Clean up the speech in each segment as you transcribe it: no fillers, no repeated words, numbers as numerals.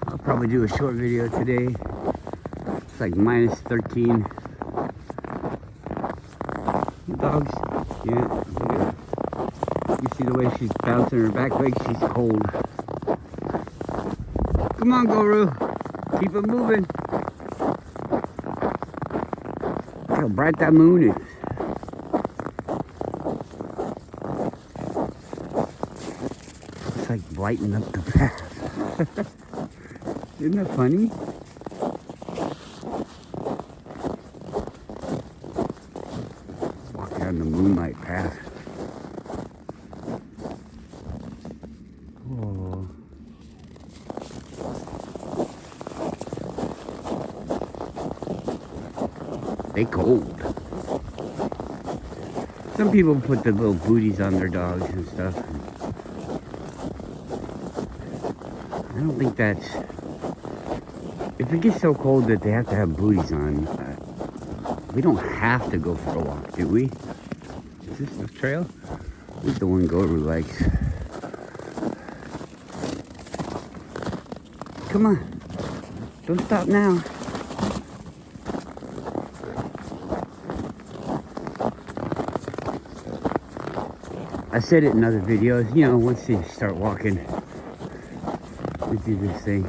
I'll probably do a short video today. It's like minus 13. The dogs, yeah. You see the way she's bouncing her back leg, she's cold. Come on, Guru. Keep it moving. Look how bright that moon is. It's like lighting up the path. Isn't that funny? Walk down the moonlight path. Oh. They cold. Some people put the little booties on their dogs and stuff. I don't think that's... If it gets so cold that they have to have booties on, we don't have to go for a walk, do we? Is this the trail? This is the one Guru likes. Come on. Don't stop now. I said it in other videos, you know, once you start walking, we do this thing.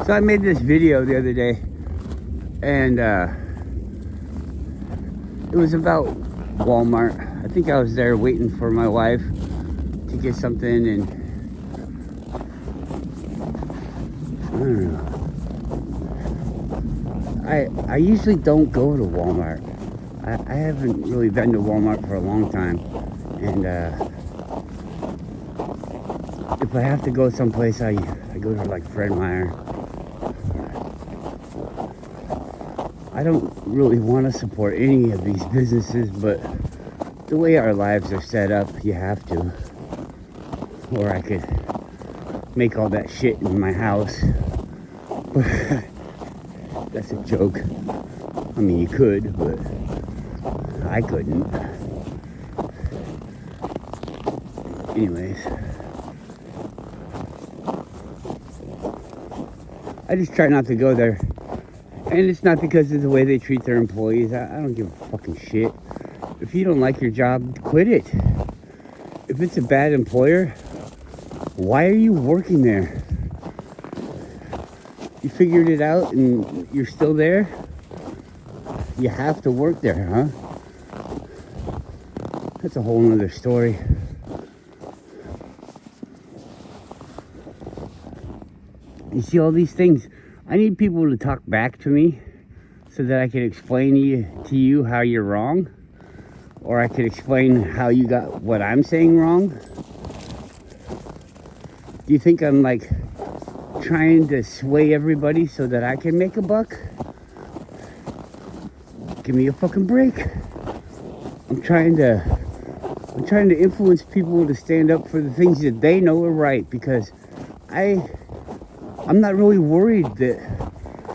So I made this video the other day, and it was about Walmart. I think I was there waiting for my wife to get something, and I don't know. I usually don't go to Walmart. I haven't really been to Walmart for a long time, and if I have to go someplace, I go to like Fred Meyer. I don't really want to support any of these businesses, but the way our lives are set up, you have to. Or I could make all that shit in my house. That's a joke. I mean, you could, but I couldn't. Anyways. I just try not to go there. And it's not because of the way they treat their employees. I don't give a fucking shit. If you don't like your job, quit it. If it's a bad employer, why are you working there? You figured it out and you're still there? You have to work there, huh? That's a whole nother story. You see all these things? I need people to talk back to me so that I can explain to you how you're wrong, or I can explain how you got what I'm saying wrong. Do you think I'm like trying to sway everybody so that I can make a buck? Give me a fucking break. I'm trying to influence people to stand up for the things that they know are right, because I'm not really worried that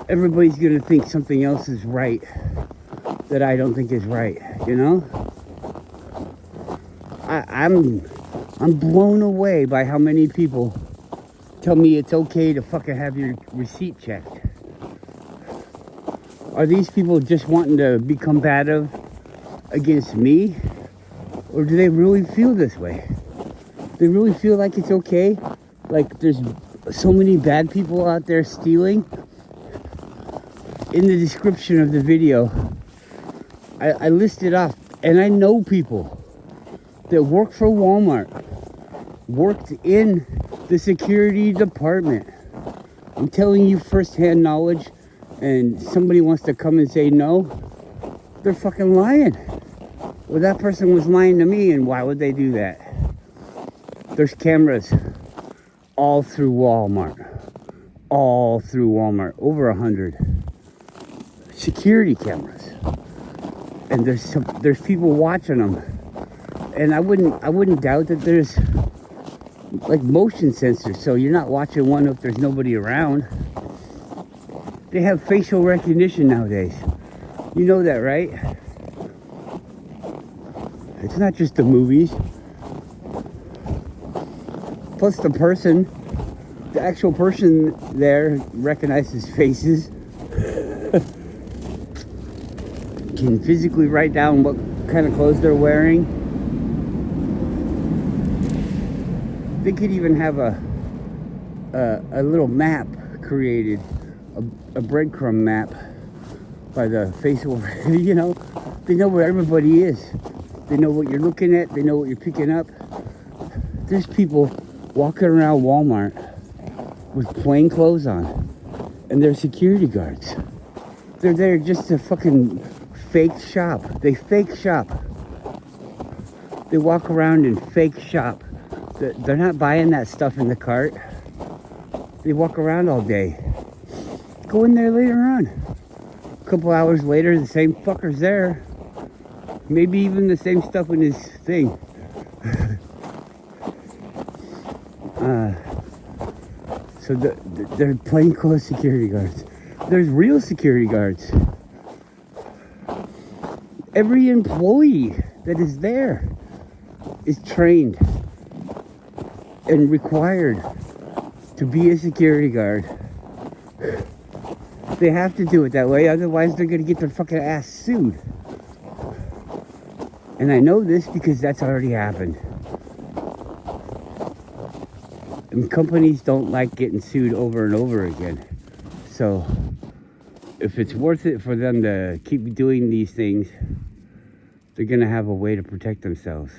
everybody's gonna think something else is right that I don't think is right, you know? I'm blown away by how many people tell me it's okay to fucking have your receipt checked. Are these people just wanting to be combative against me? Or do they really feel this way? They really feel like it's okay? Like there's so many bad people out there stealing? In the description of the video, I listed off, and I know people that work for Walmart, worked in the security department. I'm telling you firsthand knowledge, and somebody wants to come and say no, they're fucking lying. Well, that person was lying to me, and why would they do that? There's cameras all through Walmart. All through Walmart. Over 100 security cameras. And there's people watching them. And I wouldn't doubt that there's like motion sensors, so you're not watching one if there's nobody around. They have facial recognition nowadays. You know that, right? It's not just the movies. Plus the actual person there recognizes faces, can physically write down what kind of clothes they're wearing. They could even have a little map created, a breadcrumb map by the facial, you know. They know where everybody is. They know what you're looking at. They know what you're picking up. There's people walking around Walmart with plain clothes on, and they're security guards. They're there just to fucking fake shop. They fake shop. They walk around and fake shop. They're not buying that stuff in the cart. They walk around all day. Go in there later on. A couple hours later, the same fucker's there. Maybe even the same stuff in his thing. So they're plainclothes security guards. There's real security guards. Every employee that is there is trained and required to be a security guard. They have to do it that way, otherwise they're gonna get their fucking ass sued. And I know this because that's already happened. And companies don't like getting sued over and over again. So if it's worth it for them to keep doing these things, they're gonna have a way to protect themselves.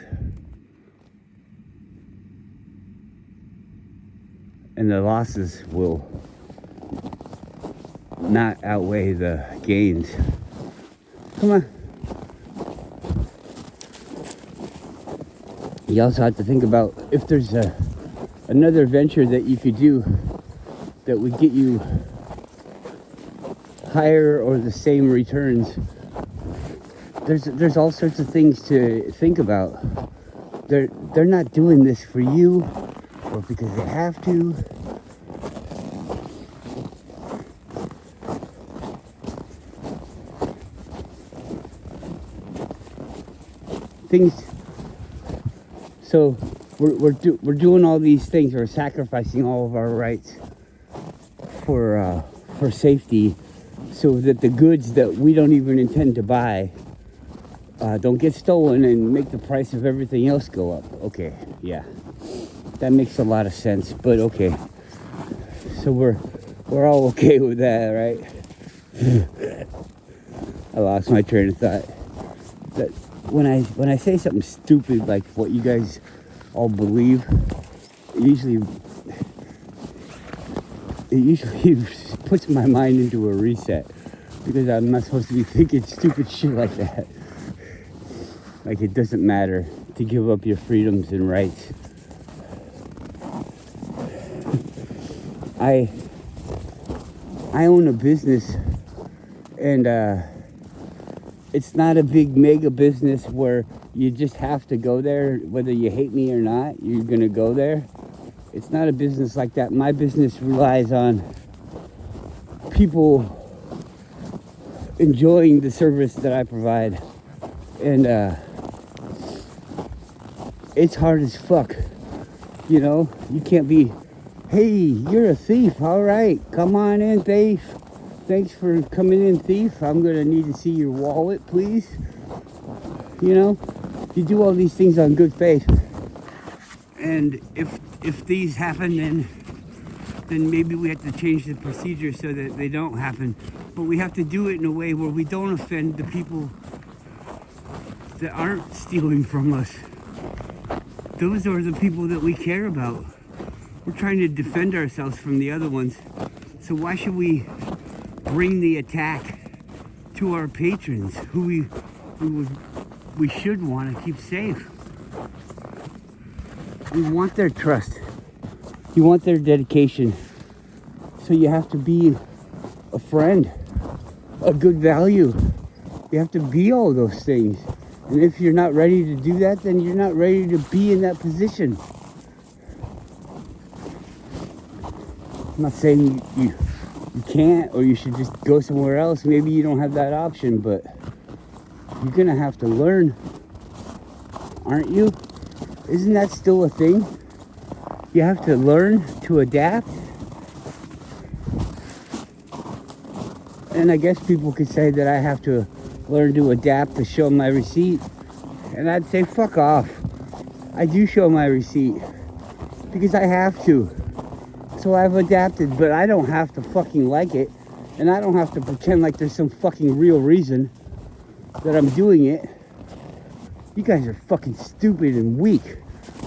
And the losses will not outweigh the gains. Come on. You also have to think about if there's another venture that you could do that would get you higher or the same returns. There's all sorts of things to think about. They're not doing this for you or because they have to. Things. So we're doing all these things. We're sacrificing all of our rights for safety, so that the goods that we don't even intend to buy don't get stolen and make the price of everything else go up. Okay, yeah, that makes a lot of sense. But okay, so we're all okay with that, right? I lost my train of thought. That when I say something stupid like what you guys all believe, it usually puts my mind into a reset, because I'm not supposed to be thinking stupid shit like that. Like it doesn't matter to give up your freedoms and rights. I own a business, and it's not a big mega business where you just have to go there whether you hate me or not. You're gonna go there. It's not a business like that. My business relies on people enjoying the service that I provide, and it's hard as fuck. You know, you can't be, hey, you're a thief. All right, come on in, thief. Thanks for coming in, thief. I'm gonna need to see your wallet, please. You know, you do all these things on good faith, and if these happen, then maybe we have to change the procedure so that they don't happen. But we have to do it in a way where we don't offend the people that aren't stealing from us. Those are the people that we care about. We're trying to defend ourselves from the other ones. So why should we bring the attack to our patrons, who we should want to keep safe? We want their trust. You want their dedication. So you have to be a friend, a good value. You have to be all those things. And if you're not ready to do that, then you're not ready to be in that position. I'm not saying you can't, or you should just go somewhere else. Maybe you don't have that option, but you're gonna have to learn, aren't you? Isn't that still a thing? You have to learn to adapt. And I guess people could say that I have to learn to adapt to show my receipt. And I'd say, fuck off. I do show my receipt because I have to. So I've adapted, but I don't have to fucking like it. And I don't have to pretend like there's some fucking real reason that I'm doing it. You guys are fucking stupid and weak.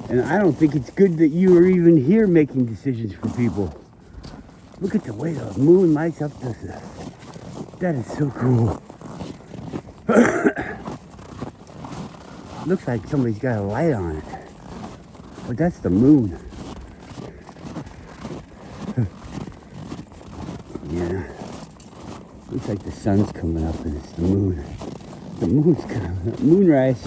And I don't think it's good that you are even here making decisions for people. Look at the way the moon lights up this. That is so cool. Looks like somebody's got a light on it. But that's the moon. Yeah. Looks like the sun's coming up and it's the moon. The moon's coming up. Moonrise.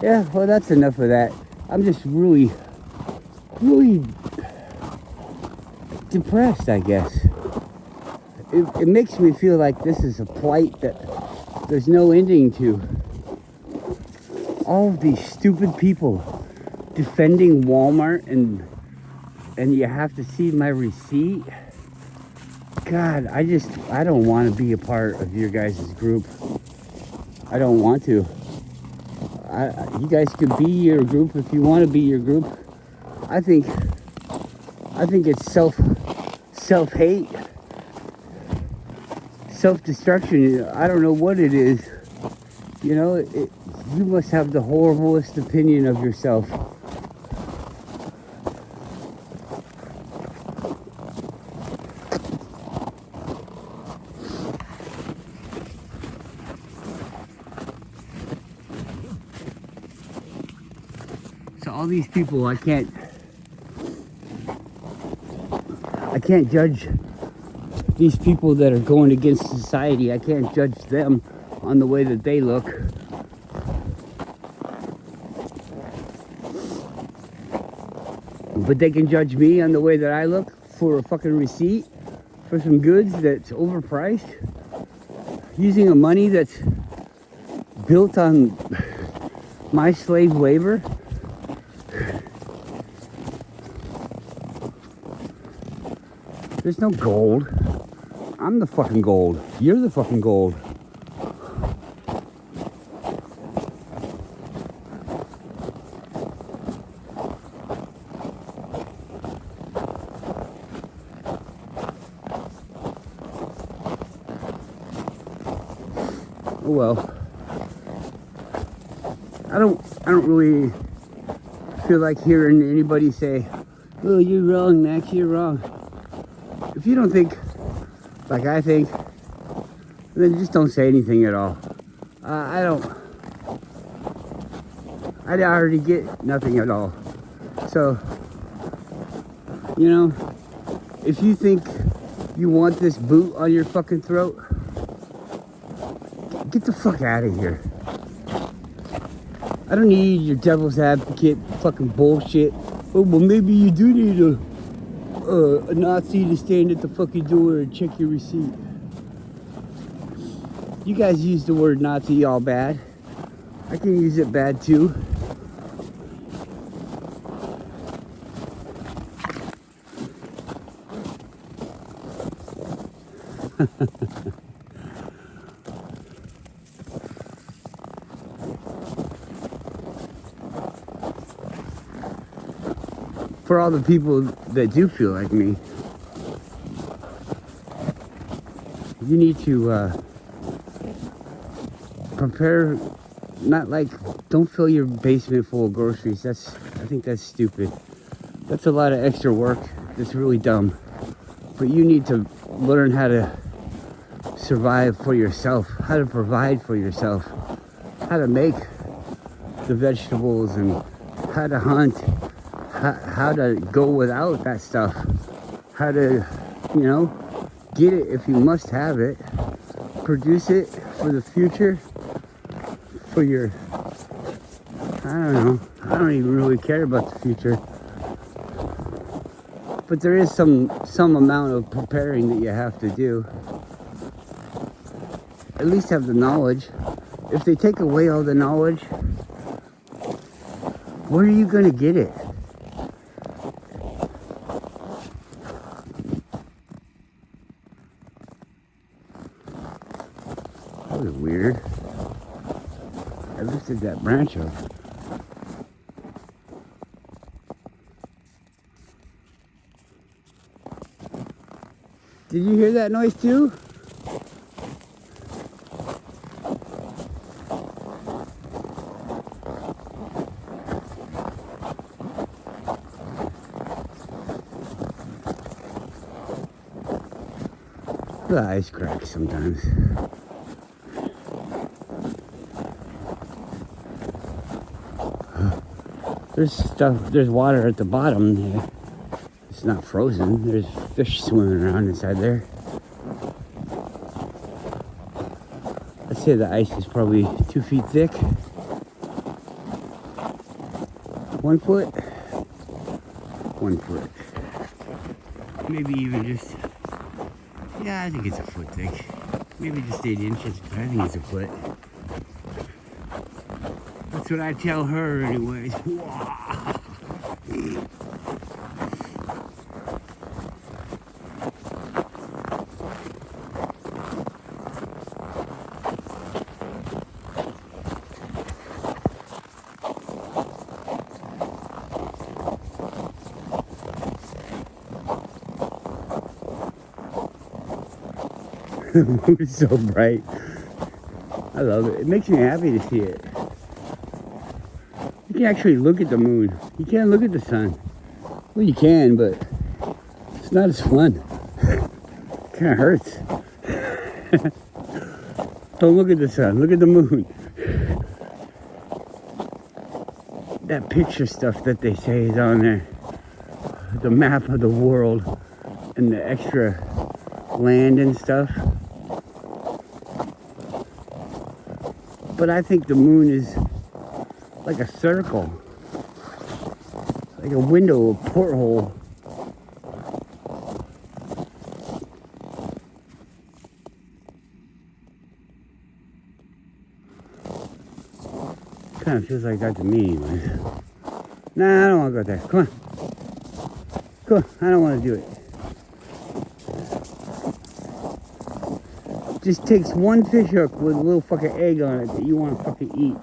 Yeah, well, that's enough of that. I'm just really depressed, I guess. It makes me feel like this is a plight that there's no ending to. All of these stupid people defending Walmart and you have to see my receipt. God, I don't want to be a part of your guys' group. I don't want to. You guys could be your group if you want to be your group. I think it's self-hate, self-destruction. I don't know what it is. You know, you must have the horriblest opinion of yourself. So all these people, I can't judge these people that are going against society. I can't judge them on the way that they look. But they can judge me on the way that I look for a fucking receipt for some goods that's overpriced, using a money that's built on my slave labor. There's no gold. I'm the fucking gold. You're the fucking gold. Oh well. I don't really feel like hearing anybody say, "Oh, you're wrong, Max, you're wrong." If you don't think like I think, then just don't say anything at all. I already get nothing at all. So, you know, if you think you want this boot on your fucking throat, get the fuck out of here. I don't need your devil's advocate fucking bullshit. Oh, well, maybe you do need a Nazi to stand at the fucking door and check your receipt. You guys use the word Nazi all bad. I can use it bad too. For all the people that do feel like me, you need to prepare. Not like, don't fill your basement full of groceries. I think that's stupid. That's a lot of extra work. That's really dumb. But you need to learn how to survive for yourself, how to provide for yourself, how to make the vegetables and how to hunt, how to go without that stuff, how to, you know, get it if you must have it, produce it for the future, for your, I don't know, I don't even really care about the future. But there is some amount of preparing that you have to do. at least have the knowledge. If they take away all the knowledge, where are you gonna get it? That was weird. I lifted that branch up. Did you hear that noise too? The ice cracks sometimes. There's water at the bottom there. It's not frozen. There's fish swimming around inside there. I'd say the ice is probably 2 feet thick. 1 foot. 1 foot. Maybe even just, yeah, I think it's a foot thick. Maybe just 8 inches, but I think it's a foot. That's what I tell her anyways. The moon's so bright. I love it. It makes me happy to see it. You can actually look at the moon. You can't look at the sun. Well, you can, but it's not as fun. It kind of hurts. Don't look at the sun. Look at the moon. That picture stuff that they say is on there. The map of the world and the extra land and stuff. But I think the moon is like a circle, like a window, a porthole. Kind of feels like that to me, anyways. Nah, I don't want to go there. Come on. Come on, I don't want to do it. Just takes one fish hook with a little fucking egg on it that you want to fucking eat.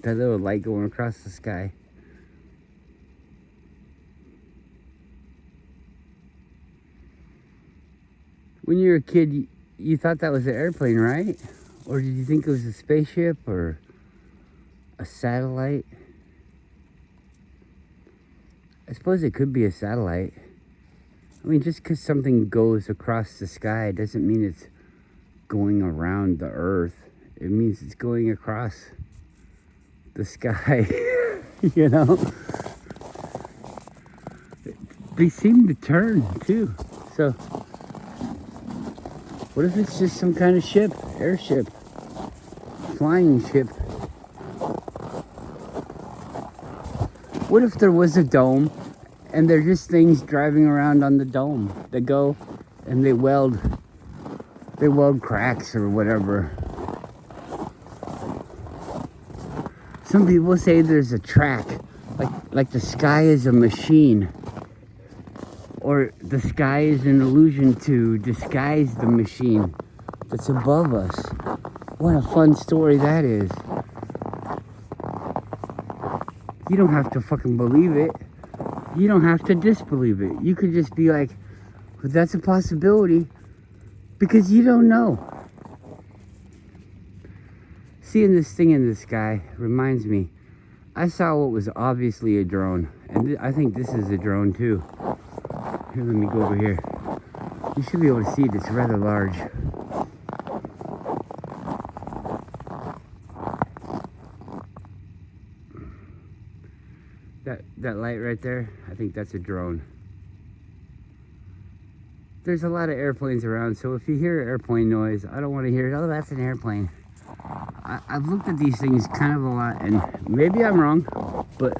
That little light going across the sky. When you were a kid, you thought that was an airplane, right? Or did you think it was a spaceship or a satellite? I suppose it could be a satellite. I mean, just because something goes across the sky doesn't mean it's going around the Earth. It means it's going across the sky, you know? They seem to turn, too. So, what if it's just some kind of ship, airship, flying ship? What if there was a dome and they're just things driving around on the dome that go and they weld cracks or whatever? Some people say there's a track, like the sky is a machine, or the sky is an illusion to disguise the machine that's above us. What a fun story that is. You don't have to fucking believe it. You don't have to disbelieve it. You could just be like, well, that's a possibility, because you don't know. Seeing this thing in the sky reminds me, I saw what was obviously a drone, and I think this is a drone too. Here, let me go over here. You should be able to see it. It's rather large. That light right there, I think that's a drone. There's a lot of airplanes around, so if you hear airplane noise, I don't want to hear it. Oh, that's an airplane. I've looked at these things kind of a lot, and maybe I'm wrong, but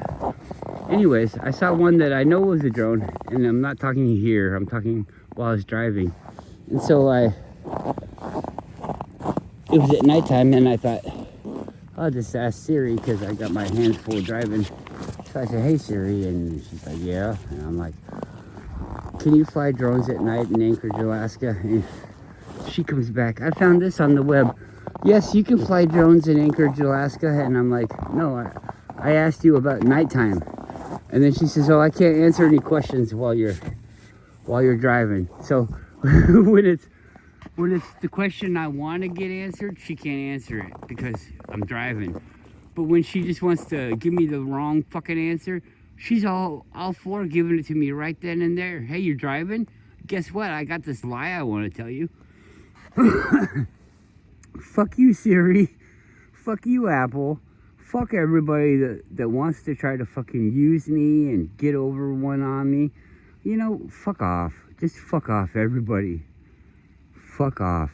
anyways, I saw one that I know was a drone, and I'm not talking here, I'm talking while I was driving. And so it was at nighttime, and I thought, I'll just ask Siri, because I got my hands full driving. So I said, hey Siri, and she's like, yeah. And I'm like, can you fly drones at night in Anchorage, Alaska? And she comes back, I found this on the web. Yes, you can fly drones in Anchorage, Alaska. And I'm like, no, I asked you about nighttime. And then she says, oh, I can't answer any questions while you're driving. So when it's the question I want to get answered, she can't answer it because I'm driving. But when she just wants to give me the wrong fucking answer, she's all for giving it to me right then and there. Hey, you're driving? Guess what? I got this lie I want to tell you. Fuck you, Siri. Fuck you, Apple. Fuck everybody that wants to try to fucking use me and get over one on me. You know, fuck off. Just fuck off, everybody. Fuck off.